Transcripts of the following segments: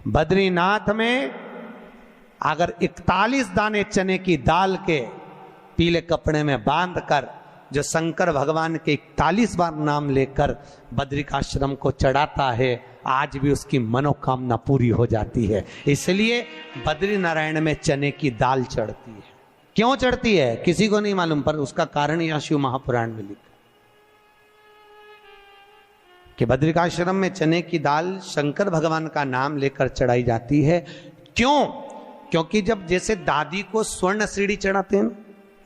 बद्रीनाथ में अगर 41 दाने चने की दाल के पीले कपड़े में बांध कर जो शंकर भगवान के 41 बार नाम लेकर बद्रिकाश्रम को चढ़ाता है, आज भी उसकी मनोकामना पूरी हो जाती है। इसलिए बद्री नारायण में चने की दाल चढ़ती है। क्यों चढ़ती है किसी को नहीं मालूम, पर उसका कारण यह शिव महापुराण में लिखा कि बद्रिकाश्रम में चने की दाल शंकर भगवान का नाम लेकर चढ़ाई जाती है। क्यों? क्योंकि जब जैसे दादी को स्वर्ण सीढ़ी चढ़ाते हैं,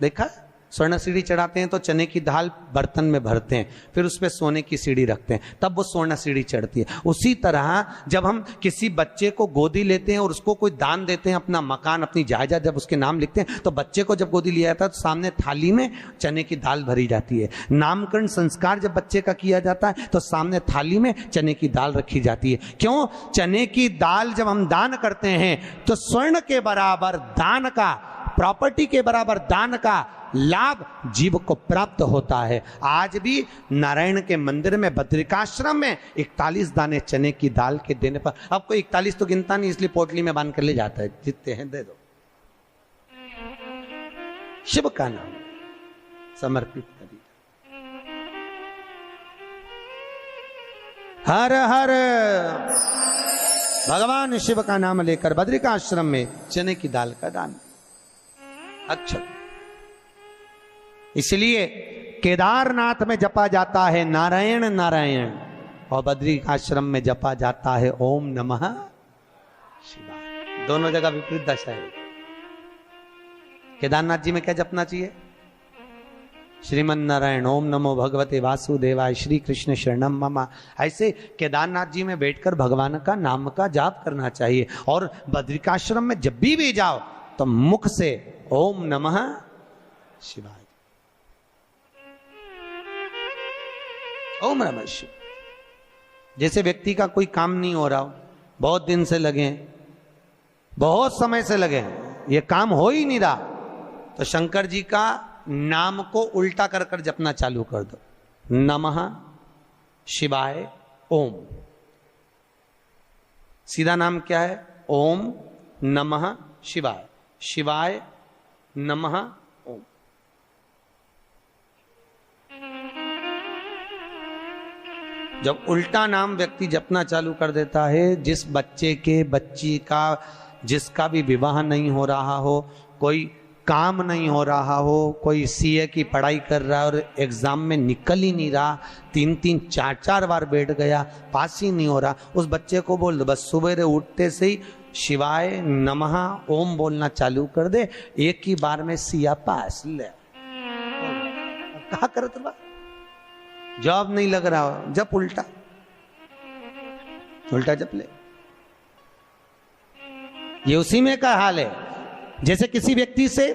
देखा स्वर्ण सीढ़ी चढ़ाते हैं तो चने की दाल बर्तन में भरते हैं, फिर उस पर सोने की सीढ़ी रखते हैं, तब वो स्वर्ण सीढ़ी चढ़ती है। उसी तरह जब हम किसी बच्चे को गोदी लेते हैं और उसको कोई दान देते हैं, अपना मकान अपनी जायदाद जब उसके नाम लिखते हैं, तो बच्चे को जब गोदी लिया जाता है तो सामने थाली में चने की दाल भरी जाती है। नामकरण संस्कार जब बच्चे का किया जाता है तो सामने थाली में चने की दाल रखी जाती है। क्यों? चने की दाल जब हम दान करते हैं तो स्वर्ण के बराबर दान का, प्रॉपर्टी के बराबर दान का लाभ जीव को प्राप्त होता है। आज भी नारायण के मंदिर में बद्रिकाश्रम में 41 दाने चने की दाल के देने पर, अब कोई 41 तो गिनता नहीं, इसलिए पोटली में बांध कर ले जाता है, जितने हैं दे दो, शिव का नाम समर्पित करिए। हर हर भगवान शिव का नाम लेकर बद्रिकाश्रम में चने की दाल का दान। अच्छा, इसलिए केदारनाथ में जपा जाता है नारायण नारायण, और बद्रिकाश्रम में जपा जाता है ओम नमः शिवाय। दोनों जगह विपरीत दशा है। केदारनाथ जी में क्या जपना चाहिए? श्रीमन नारायण, ओम नमो भगवते वासुदेवाय, श्री कृष्ण शरणम मम। ऐसे केदारनाथ जी में बैठकर भगवान का नाम का जाप करना चाहिए। और बद्रिकाश्रम में जब भी जाओ तो मुख से ओम नमः शिवाय, ओम नमः शिवाय। जैसे व्यक्ति का कोई काम नहीं हो रहा हो, बहुत दिन से लगे हैं, बहुत समय से लगे हैं, ये काम हो ही नहीं रहा, तो शंकर जी का नाम को उल्टा कर कर जपना चालू कर दो। नमः शिवाय ओम। सीधा नाम क्या है? ओम नमः शिवाय, शिवाय नमः ओम। जब उल्टा नाम व्यक्ति जपना चालू कर देता है, जिस बच्चे के, बच्ची का, जिसका भी विवाह नहीं हो रहा हो, कोई काम नहीं हो रहा हो, कोई सीए की पढ़ाई कर रहा है और एग्जाम में निकल ही नहीं रहा, 3-3, 4-4 बार बैठ गया, पास ही नहीं हो रहा, उस बच्चे को बोल दो बस सुबह उठते से ही शिवाय नमः ओम बोलना चालू कर दे, एक ही बार में सिया पास ले। कहा करत बा, जॉब नहीं लग रहा हो, जब उल्टा उल्टा जप ले। ये उसी में का हाल है। जैसे किसी व्यक्ति से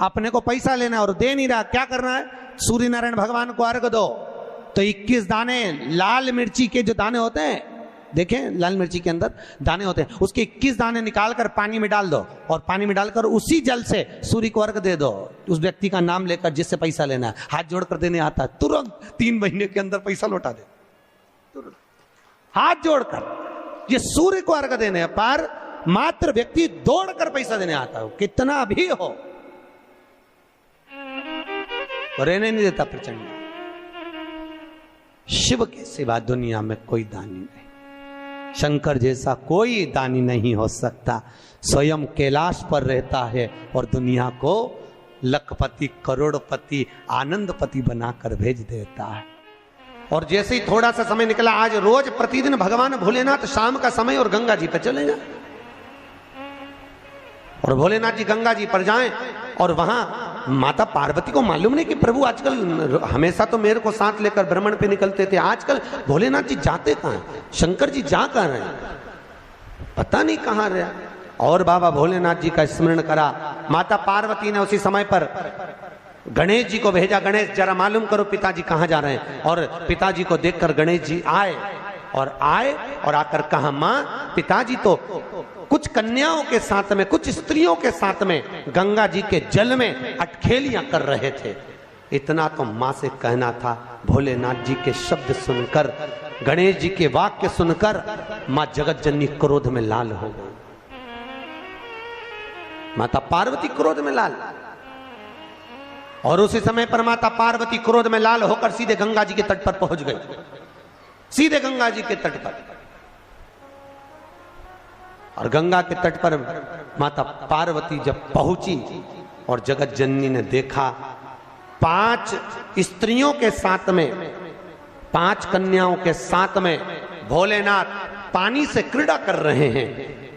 अपने को पैसा लेना है और दे नहीं रहा, क्या करना है? सूर्य नारायण भगवान को अर्घ दो। तो 21 दाने लाल मिर्ची के जो दाने होते हैं, देखें लाल मिर्ची के अंदर दाने होते हैं, उसके 21 दाने निकालकर पानी में डाल दो और पानी में डालकर उसी जल से सूर्य को अर्घ दे दो। उस व्यक्ति का नाम लेकर जिससे पैसा लेना है, हाथ जोड़कर देने आता है, तुरंत 3 महीने के अंदर पैसा लौटा दे, तुरंत हाथ जोड़कर। ये सूर्य को अर्घ देने पर मात्र व्यक्ति दौड़कर पैसा देने आता हो, कितना भी हो, रहने नहीं देता प्रचंड। शिव के सिवा दुनिया में कोई दानी नहीं, शंकर जैसा कोई दानी नहीं हो सकता। स्वयं कैलाश पर रहता है और दुनिया को लखपति, करोड़पति, आनंदपति बनाकर भेज देता है। और जैसे ही थोड़ा सा समय निकला, आज रोज प्रतिदिन भगवान भोलेनाथ शाम का समय और गंगा जी पर चले जाए, और भोलेनाथ जी गंगा जी पर जाएं, और वहां माता पार्वती को मालूम नहीं कि प्रभु आजकल, हमेशा तो मेरे को साथ लेकर भ्रमण पे निकलते थे, आजकल भोलेनाथ जी जाते कहां हैं, शंकर जी जा कहां रहे हैं, पता नहीं कहां रहे। और बाबा भोलेनाथ जी का स्मरण करा। माता पार्वती ने उसी समय पर गणेश जी को भेजा, गणेश जरा मालूम करो पिताजी कहां जा रहे हैं। और पिताजी को देखकर गणेश जी आए और आकर कहा, मां पिताजी तो कुछ कन्याओं के साथ में, कुछ स्त्रियों के साथ में गंगा जी के जल में अटखेलियां कर रहे थे। इतना तो मां से कहना था। भोलेनाथ जी के शब्द सुनकर गणेश जी के वाक्य सुनकर मां जगत जननी क्रोध में लाल हो गई। माता पार्वती क्रोध में लाल, और उसी समय पर माता पार्वती क्रोध में लाल होकर सीधे गंगा जी के तट पर पहुंच गई, सीधे गंगा जी के तट पर। और गंगा के तट पर माता पार्वती जब पहुंची और जगत जननी ने देखा 5 स्त्रियों के साथ में, 5 कन्याओं के साथ में भोलेनाथ पानी से क्रीड़ा कर रहे हैं।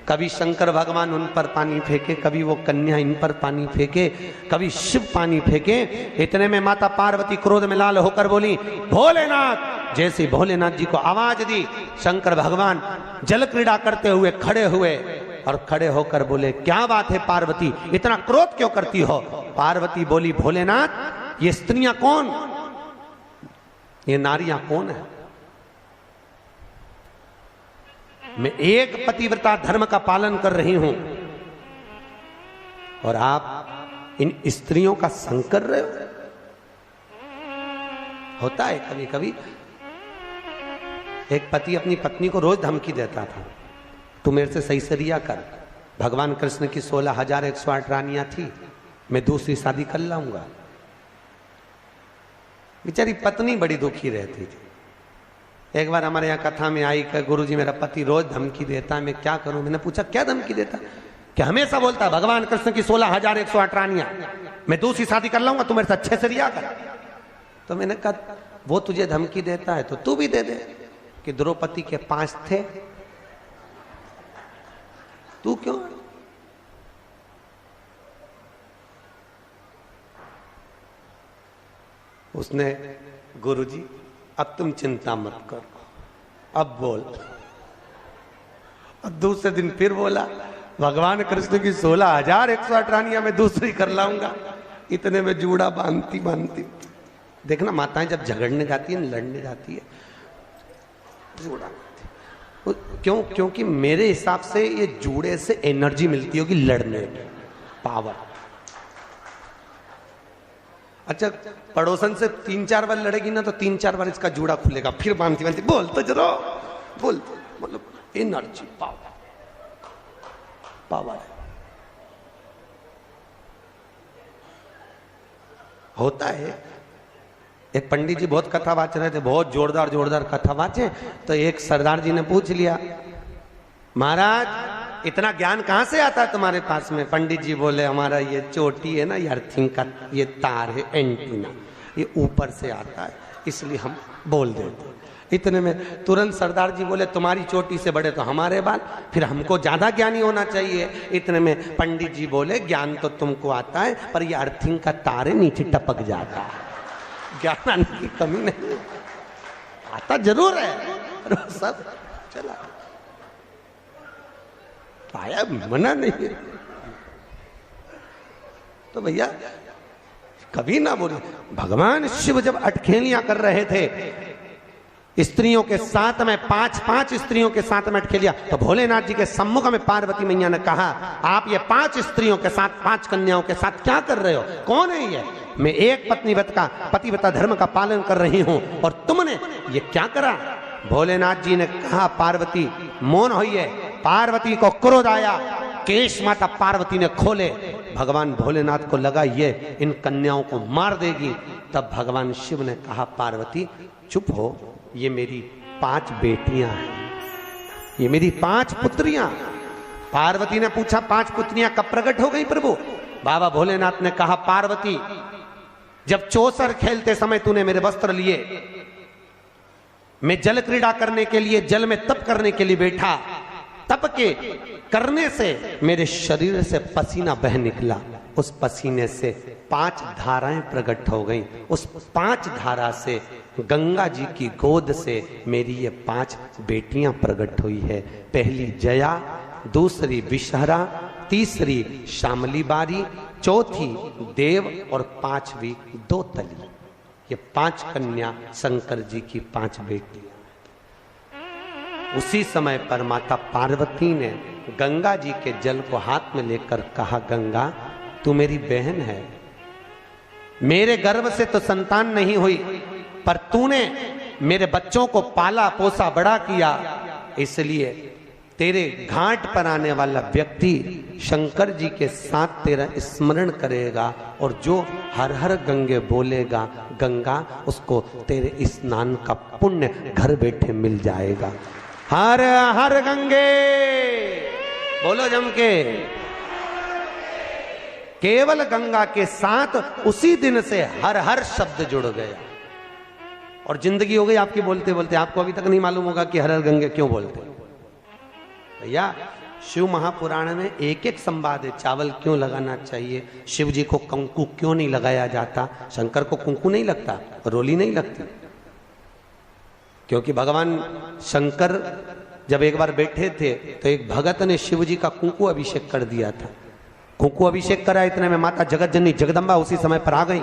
कभी शंकर भगवान उन पर पानी फेंके, कभी वो कन्या इन पर पानी फेंके, कभी शिव पानी फेंके। इतने में माता पार्वती क्रोध में लाल होकर बोली भोलेनाथ। जैसे भोलेनाथ जी को आवाज दी, शंकर भगवान जल क्रीड़ा करते हुए खड़े हुए और खड़े होकर बोले क्या बात है पार्वती, इतना क्रोध क्यों करती हो? पार्वती बोली भोलेनाथ ये स्त्रियां कौन, ये नारियां कौन है? मैं एक पतिव्रता धर्म का पालन कर रही हूं और आप इन स्त्रियों का संग कर रहे हो। होता है कभी कभी, एक पति अपनी पत्नी को रोज धमकी देता था, तू मेरे से सही से रिया कर। भगवान कृष्ण की 16,108 रानियां थी, मैं दूसरी शादी कर लाऊंगा। बेचारी पत्नी बड़ी दुखी रहती थी। एक बार हमारे यहाँ कथा में आई कि गुरुजी मेरा पति रोज धमकी देता है, मैं क्या करूं? मैंने पूछा क्या धमकी देता? कि हमेशा बोलता है भगवान कृष्ण की 16,108 रानियां, मैं दूसरी शादी कर लाऊंगा, तू मेरे से अच्छे से रिया कर। तो मैंने कहा वो तुझे धमकी देता है तो तू भी दे दे, कि द्रौपदी के 5 थे, तू क्यों? उसने गुरुजी अब तुम चिंता मत करो, अब बोल। और दूसरे दिन फिर बोला भगवान कृष्ण की 16,108 रानियां मैं दूसरी कर लाऊंगा। इतने में जूड़ा बांधती बांधती, देखना माताएं जब झगड़ने जाती है, लड़ने जाती है, जूड़ा बांधती। क्यों? क्योंकि मेरे हिसाब से ये जूड़े से एनर्जी मिलती होगी लड़ने में, पावर। अच्छा पड़ोसन से 3-4 बार लड़ेगी ना तो 3-4 बार इसका जूड़ा खुलेगा, फिर बांधती बांधती बोल तो जरा बोल, मतलब एनर्जी, पावर, पावर होता है। एक पंडित जी बहुत कथा वाच रहे थे, बहुत जोरदार जोरदार कथा वाचे, तो एक सरदार जी ने पूछ लिया महाराज इतना ज्ञान कहां से आता है तुम्हारे पास में? पंडित जी बोले हमारा ये चोटी है ना, ये अर्थिंग का ये तार है, एंटीना, ये ऊपर से आता है, इसलिए हम बोल देते। इतने में तुरंत सरदार जी बोले तुम्हारी चोटी से बड़े तो हमारे बाल, फिर हमको ज्यादा ज्ञानी होना चाहिए। इतने में पंडित जी बोले ज्ञान तो तुमको आता है, पर ये अर्थिंग का तार है नीचे टपक जाता है, ज्ञान आने की कमी नहीं, आता जरूर है, सब चला आया, मना नहीं है। तो भैया कभी ना बोले। भगवान शिव जब अटखेलियां कर रहे थे स्त्रियों के साथ में, 5 स्त्रियों के साथ में अटखेलियां, तो भोलेनाथ जी के सम्मुख में पार्वती मैया ने कहा आप ये 5 स्त्रियों के साथ, 5 कन्याओं के साथ क्या कर रहे हो? कौन है ये? मैं एक पतिव्रता धर्म का पालन कर रही हूं और तुमने ये क्या करा? भोलेनाथ जी ने कहा पार्वती मौन होइए। पार्वती को क्रोध आया, केश माता पार्वती ने खोले। भगवान भोलेनाथ को लगा ये इन कन्याओं को मार देगी। तब भगवान शिव ने कहा पार्वती चुप हो, ये मेरी 5 बेटियां हैं, ये मेरी 5 पुत्रियां। पार्वती ने पूछा 5 पुत्रियां कब प्रकट हो गई प्रभु? बाबा भोलेनाथ ने कहा पार्वती जब चौसर खेलते समय तूने मेरे वस्त्र लिए, मैं जल क्रीड़ा करने के लिए, जल में तप करने के लिए बैठा, तप के करने से मेरे शरीर से पसीना बह निकला, उस पसीने से 5 धाराएं प्रकट हो गईं। उस 5 धारा से गंगा जी की गोद से मेरी ये 5 बेटियां प्रकट हुई है। पहली जया, दूसरी विषहरा, तीसरी श्यामली बारी, चौथी देव और 5वीं दोतली। ये 5 कन्या शंकर जी की 5 बेटियां। उसी समय पर माता पार्वती ने गंगा जी के जल को हाथ में लेकर कहा गंगा तू मेरी बहन है, मेरे गर्भ से तो संतान नहीं हुई, पर तूने मेरे बच्चों को पाला पोसा बड़ा किया, इसलिए तेरे घाट पर आने वाला व्यक्ति शंकर जी के साथ तेरा स्मरण करेगा और जो हर हर गंगे बोलेगा गंगा, उसको तेरे स्नान का पुण्य घर बैठे मिल जाएगा। हर हर गंगे बोलो जम के। केवल गंगा के साथ उसी दिन से हर हर शब्द जुड़ गया और जिंदगी हो गई आपकी बोलते बोलते। आपको अभी तक नहीं मालूम होगा कि हर हर गंगे क्यों बोलते भैया। शिव महापुराण में एक एक संवाद है। चावल क्यों लगाना चाहिए, शिव जी को कंकु क्यों नहीं लगाया जाता, शंकर को कुंकू नहीं लगता, रोली नहीं लगती, क्योंकि भगवान शंकर जब एक बार बैठे थे तो एक भगत ने शिव जी का कुंकू अभिषेक कर दिया था। कुंकू अभिषेक करा, इतने में माता जगत जननी जगदम्बा उसी समय पर आ गई।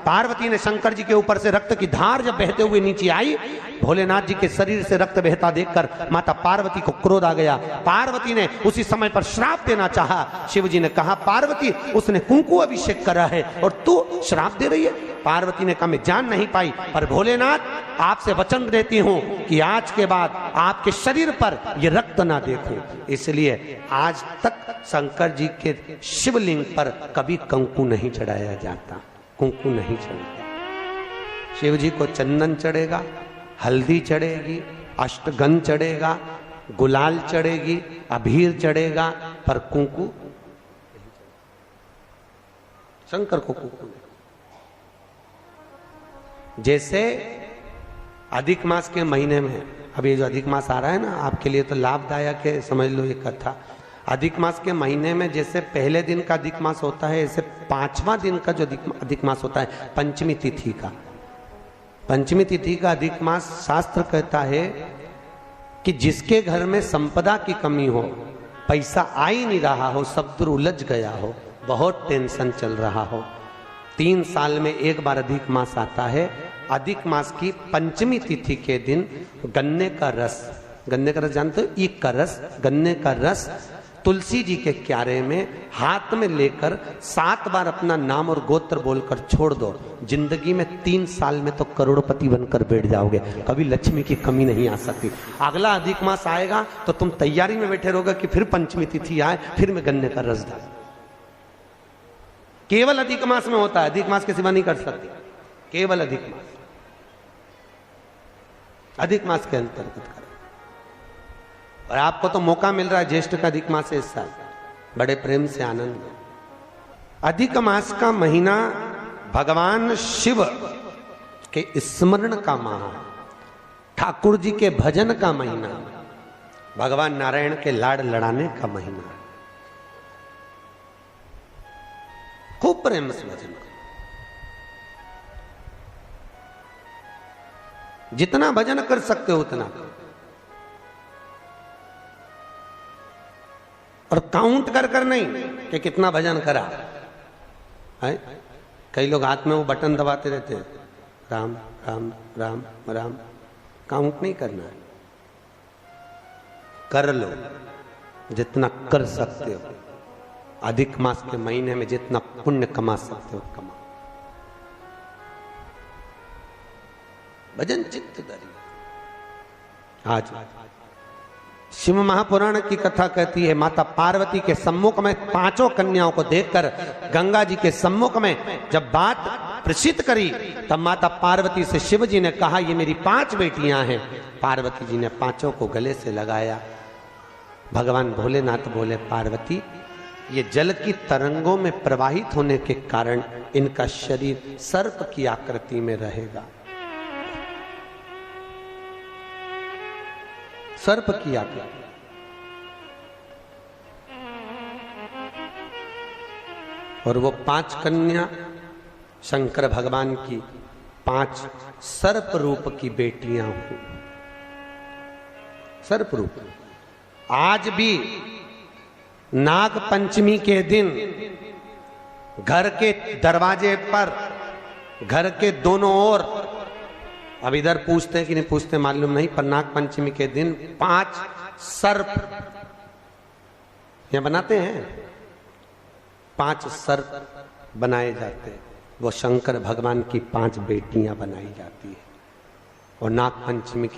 पार्वती ने शंकर जी के ऊपर से रक्त की धार जब बहते हुए नीचे आई, भोलेनाथ जी के शरीर से रक्त बहता देखकर माता पार्वती को क्रोध आ गया। पार्वती ने उसी समय पर श्राप देना चाहा। शिव जी ने कहा पार्वती उसने कुंकू अभिषेक करा है और तू श्राप दे रही है। पार्वती ने कहा मैं जान नहीं पाई, पर भोलेनाथ आपसे वचन देती हूं कि आज के बाद आपके शरीर पर यह रक्त ना देखूं। इसलिए आज तक शंकर जी के शिवलिंग पर कभी कंकु नहीं चढ़ाया जाता, कुंकू नहीं चढ़ेगा। शिव जी को चंदन चढ़ेगा, हल्दी चढ़ेगी, अष्टगंध चढ़ेगा, गुलाल चढ़ेगी, अबीर चढ़ेगा, पर कुंकू शंकर को कुंकू नहीं। जैसे अधिक मास के महीने में, अब ये जो अधिक मास आ रहा है ना आपके लिए तो लाभदायक है, समझ लो ये कथा। अधिक मास के महीने में जैसे पहले दिन का अधिक मास होता है, ऐसे 5वां दिन का जो अधिक मास होता है पंचमी तिथि का, पंचमी तिथि का अधिक मास शास्त्र कहता है कि जिसके घर में संपदा की कमी हो, पैसा आ ही नहीं रहा हो, सब दूर उलझ गया हो, बहुत टेंशन चल रहा हो, 3 साल में एक बार अधिक मास आता है। अधिक मास की पंचमी तिथि के दिन गन्ने का रस, गन्ने का रस जानते हो, ईख का रस, गन्ने का रस तुलसी जी के क्यारे में हाथ में लेकर 7 बार अपना नाम और गोत्र बोलकर छोड़ दो। जिंदगी में 3 साल में तो करोड़पति बनकर बैठ जाओगे, कभी लक्ष्मी की कमी नहीं आ सकती। अगला अधिक मास आएगा तो तुम तैयारी में बैठे रहोगे कि फिर पंचमी तिथि आए, फिर मैं गन्ने का रस डाल। केवल अधिक मास में होता है, अधिक मास के सिवा नहीं कर सकते, केवल अधिक मास, अधिक मास के अंतर्गत करें। और आपको तो मौका मिल रहा है, ज्येष्ठ का अधिक मास है इस साल, बड़े प्रेम से आनंद में। अधिक मास का महीना भगवान शिव के स्मरण का माह, ठाकुर जी के भजन का महीना, भगवान नारायण के लाड़ लड़ाने का महीना। खूब प्रेम से भजन करो, जितना भजन कर सकते हो उतना, और काउंट कर कर नहीं कि कितना भजन करा है। कई लोग हाथ में वो बटन दबाते रहते हैं, राम राम राम राम, काउंट नहीं करना है, कर लो जितना कर सकते हो। अधिक मास के महीने में जितना पुण्य कमा सकते हो कमा। भजन चित्त दरी। आज शिव महापुराण की कथा कहती है, माता पार्वती के सम्मुख में 5 कन्याओं को देखकर गंगा जी के सम्मुख में जब बात प्रसिद्ध करी, तब माता पार्वती से शिव जी ने कहा ये मेरी 5 बेटियां हैं। पार्वती जी ने 5 को गले से लगाया। भगवान भोलेनाथ बोले पार्वती ये जल की तरंगों में प्रवाहित होने के कारण इनका शरीर सर्प की आकृति में रहेगा, सर्प की आकृति। और वो 5 कन्या शंकर भगवान की 5 सर्प रूप की बेटियां हुई, सर्प रूप। आज भी नाग पंचमी के दिन घर के दरवाजे पर, घर के दोनों ओर, अब इधर पूछते हैं कि नहीं पूछते मालूम नहीं, पर नाग पंचमी के दिन 5 सर्प ये बनाते हैं, 5 सर्प बनाए जाते हैं। वो शंकर भगवान की 5 बेटियां बनाई जाती है। और नाग पंचमी की